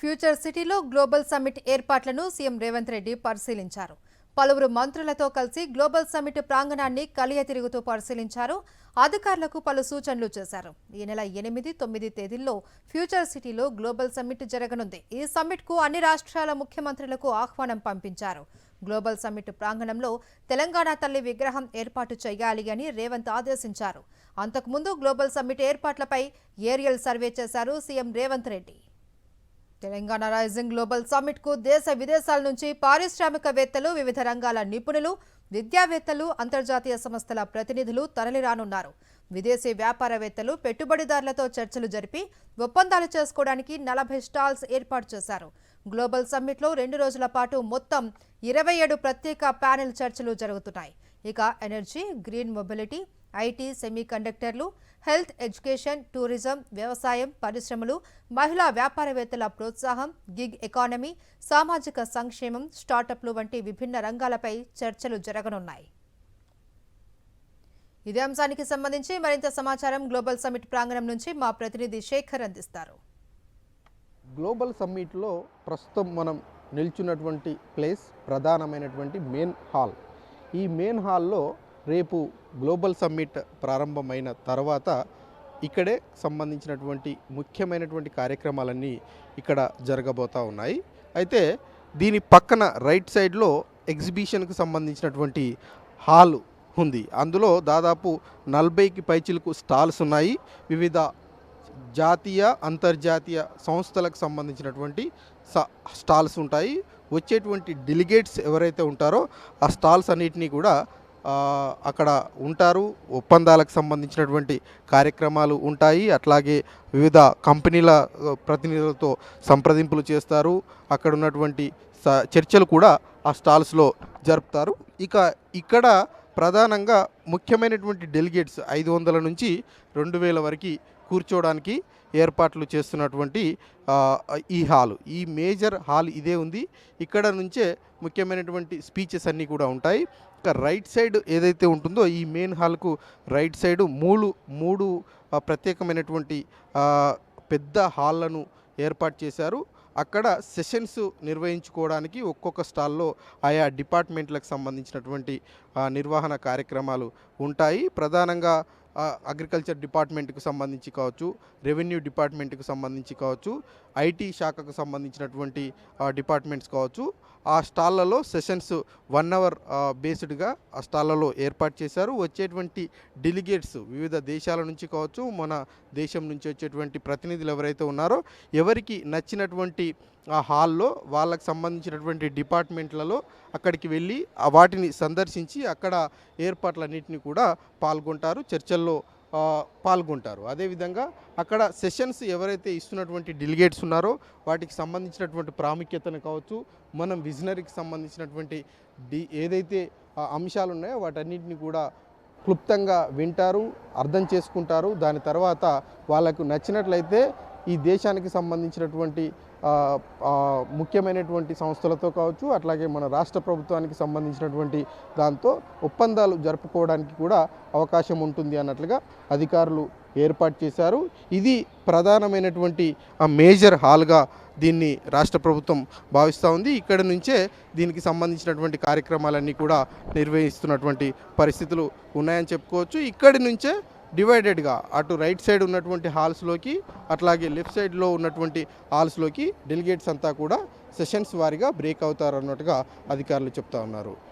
Future సిటీలో global summit ఏర్పాట్లను CM Revanth Reddy పరిశీలించారు. పలువురు మంత్రులతో కలిసి గ్లోబల్ సమ్మిట్ ప్రాంగణాన్ని కలియతిరుగుతూ పరిశీలించారు. అధికారులకు పలు సూచనలు చేశారు. ఈ నెల 8, 9 తేదీల్లో ఫ్యూచర్ సిటీలో గ్లోబల్ సమ్మిట్ జరగనుంది. ఈ సమ్మిట్కు అన్ని రాష్ట్రాల ముఖ్యమంత్రులకు ఆహ్వానం పంపించారు. గ్లోబల్ సమ్మిట్ ప్రాంగణంలో తెలంగాణ తల్లి విగ్రహం ఏర్పాటు చేయాలి అని రేవంత్ ఆదేశించారు. అంతకుముందు గ్లోబల్ సమ్మిట్ ఏర్పాట్లపై ఏరియల్ సర్వే చేశారు CM Revanth Reddy. Telangana rising global summit కు దేశ విదేశాల నుంచి పారిశ్రామికవేత్తలు, వివిధ రంగాల నిపుణులు, విద్యావేత్తలు, అంతర్జాతీయ సంస్థల ప్రతినిధులు తరలిరానున్నారు. విదేశీ వ్యాపారవేత్తలు, పెట్టుబడిదారులతో చర్చలు జరిపి ఒప్పందాలు చేసుకోవడానికి 40 స్టాల్స్ ఏర్పాటు చేశారు. గ్లోబల్ సమ్మిట్లో 2 రోజుల పాటు మొత్తం 27 ప్రత్యేక ప్యానెల్ చర్చలు జరుగుతున్నాయి. ఇక ఎనర్జీ, గ్రీన్ మొబిలిటీ, ఐటీ, సెమీకండక్టర్లు, హెల్త్, ఎడ్యుకేషన్, టూరిజం, వ్యవసాయం, పరిశ్రమలు, మహిళా వ్యాపారవేత్తల ప్రోత్సాహం, గిగ్ ఎకానమీ, సామాజిక సంక్షేమం, స్టార్టప్లు వంటి విభిన్న రంగాలపై చర్చలు జరగనున్నాయి. ఇదే అంశానికి సంబంధించి మరింత సమాచారం గ్లోబల్ సమ్మిట్ ప్రాంగణం నుంచి మా ప్రతినిధి శేఖర్ అందిస్తారు. గ్లోబల్ సమ్మిట్లో ప్రస్తుతం మనం నిల్చున్నటువంటి ప్లేస్ ప్రధానమైనటువంటి మెయిన్ హాల్. ఈ మెయిన్ హాల్లో రేపు గ్లోబల్ సమ్మిట్ ప్రారంభమైన తర్వాత ఇక్కడే సంబంధించినటువంటి ముఖ్యమైనటువంటి కార్యక్రమాలన్నీ ఇక్కడ జరగబోతూ ఉన్నాయి. అయితే దీని పక్కన రైట్ సైడ్లో ఎగ్జిబిషన్కి సంబంధించినటువంటి హాల్ ఉంది. అందులో దాదాపు 40కి పైచిలకు స్టాల్స్ ఉన్నాయి. వివిధ జాతీయ, అంతర్జాతీయ సంస్థలకు సంబంధించినటువంటి స్టాల్స్ ఉంటాయి. వచ్చేటువంటి డెలిగేట్స్ ఎవరైతే ఉంటారో ఆ స్టాల్స్ అన్నిటినీ కూడా అక్కడ ఉంటారు. ఒప్పందాలకు సంబంధించినటువంటి కార్యక్రమాలు ఉంటాయి. అట్లాగే వివిధ కంపెనీల ప్రతినిధులతో సంప్రదింపులు చేస్తారు. అక్కడ ఉన్నటువంటి చర్చలు కూడా ఆ స్టాల్స్లో జరుపుతారు. ఇక్కడ ప్రధానంగా ముఖ్యమైనటువంటి డెలిగేట్స్ 500 నుంచి 2000 వరకు కూర్చోవడానికి ఏర్పాట్లు చేస్తున్నటువంటి ఈ హాలు, ఈ మేజర్ హాల్ ఇదే ఉంది. ఇక్కడ నుంచే ముఖ్యమైనటువంటి స్పీచెస్ అన్నీ కూడా ఉంటాయి. ఇక రైట్ సైడ్ ఏదైతే ఉంటుందో ఈ మెయిన్ హాల్కు రైట్ సైడు మూడు ప్రత్యేకమైనటువంటి పెద్ద హాళ్లను ఏర్పాటు చేశారు. అక్కడ సెషన్స్ నిర్వహించుకోవడానికి ఒక్కొక్క స్టాల్లో ఆయా డిపార్ట్మెంట్లకు సంబంధించినటువంటి నిర్వహణ కార్యక్రమాలు ఉంటాయి. ప్రధానంగా అగ్రికల్చర్ డిపార్ట్మెంట్కి సంబంధించి కావచ్చు, రెవెన్యూ డిపార్ట్మెంట్కి సంబంధించి కావచ్చు, ఐటీ శాఖకు సంబంధించినటువంటి డిపార్ట్మెంట్స్ కావచ్చు. ఆ స్టాళ్లలో సెషన్స్ 1 అవర్ బేస్డ్గా ఆ స్టాళ్లలో ఏర్పాటు చేశారు. వచ్చేటువంటి డెలిగేట్స్ వివిధ దేశాల నుంచి కావచ్చు, మన దేశం నుంచి వచ్చేటువంటి ప్రతినిధులు ఎవరైతే ఉన్నారో ఎవరికి నచ్చినటువంటి ఆ హాల్లో వాళ్ళకు సంబంధించినటువంటి డిపార్ట్మెంట్లలో అక్కడికి వెళ్ళి వాటిని సందర్శించి అక్కడ ఏర్పాట్లన్నింటినీ కూడా పాల్గొంటారు, చర్చల్లో పాల్గొంటారు. అదేవిధంగా అక్కడ సెషన్స్ ఎవరైతే ఇస్తున్నటువంటి డెలిగేట్స్ ఉన్నారో వాటికి సంబంధించినటువంటి ప్రాముఖ్యతను కావచ్చు, మనం విజనరీకి సంబంధించినటువంటి ఏదైతే అంశాలు ఉన్నాయో వాటన్నిటిని కూడా క్లుప్తంగా వింటారు, అర్థం చేసుకుంటారు. దాని తర్వాత వాళ్ళకు నచ్చినట్లయితే ఈ దేశానికి సంబంధించినటువంటి ముఖ్యమైనటువంటి సంస్థలతో కావచ్చు, అట్లాగే మన రాష్ట్ర ప్రభుత్వానికి సంబంధించినటువంటి దాంతో ఒప్పందాలు జరుపుకోవడానికి కూడా అవకాశం ఉంటుంది అన్నట్లుగా అధికారులు ఏర్పాటు చేశారు. ఇది ప్రధానమైనటువంటి మేజర్ హాల్గా దీన్ని రాష్ట్ర ప్రభుత్వం భావిస్తూ ఉంది. ఇక్కడ నుంచే దీనికి సంబంధించినటువంటి కార్యక్రమాలన్నీ కూడా నిర్వహిస్తున్నటువంటి పరిస్థితులు ఉన్నాయని చెప్పుకోవచ్చు. ఇక్కడి నుంచే డివైడెడ్గా అటు రైట్ సైడ్ ఉన్నటువంటి హాల్స్లోకి, అట్లాగే లెఫ్ట్ సైడ్లో ఉన్నటువంటి హాల్స్లోకి డెలిగేట్స్ అంతా కూడా సెషన్స్ వారీగా బ్రేక్ అవుతారు అన్నట్టుగా అధికారులు చెప్తా ఉన్నారు.